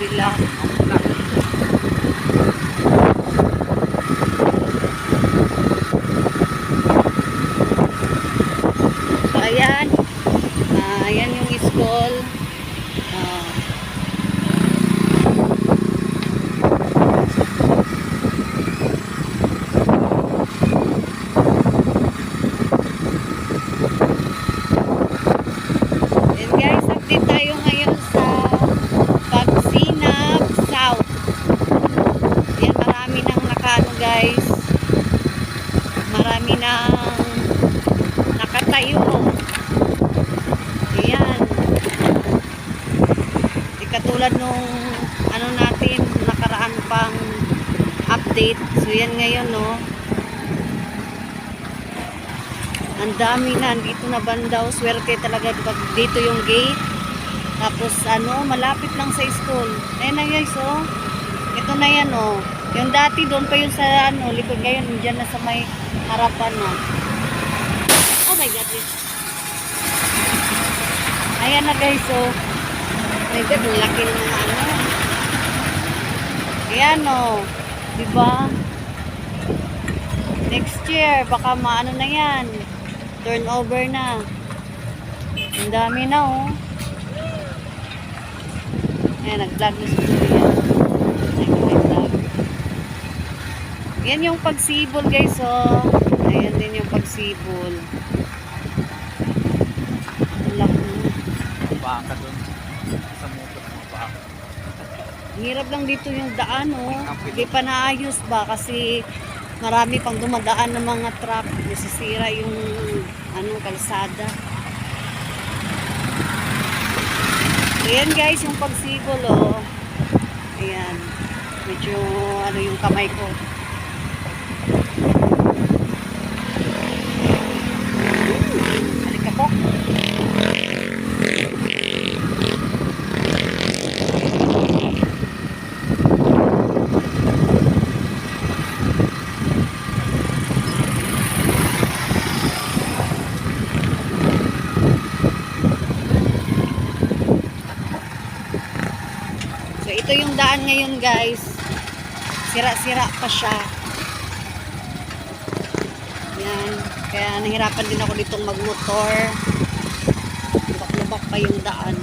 kabila. So, ayan. Ayan yung school. And guys, update tayo ngayon sa Pagsinag South. Ayan, marami nang nakaano guys. Marami nang nakatayo. Ayan. Di katulad nung ano natin, nakaraan pang update. So yan ngayon, no. Ang dami na, dito na bandaw. Swerte talaga dito yung gate. Tapos ano, malapit lang sa school. Ayan na guys, oh. Ito na yan, oh. Yung dati doon pa yun sa ano, likod ngayon, dyan na sa may harapan na. Oh my God. Ayan na guys, oh. My God, ang laki ng mga ano. Ayan, oh. Diba? Next year, baka maano na yan. Turnover na. Ang dami na, oh. Ayan, nag-vlog na si Julia. Nag-vlog. Yan yung pagsibol, guys, oh. Ayan din yung pagsibol. Laki. Baka doon. Sa motor ng baka. Hirap lang dito yung daan, oh. Hindi pa naayos ba? Kasi marami pang dumadaan ng mga truck. Nasisira yung anong kalsada. Ayan guys, yung pagsibol, oh. Ayan. Medyo ano yung kamay ko. Halika po. So, ito yung daan ngayon, guys. Sira-sira pa siya. Yan. Kaya nahirapan din ako ditong magmotor. Lubak-lubak pa yung daan.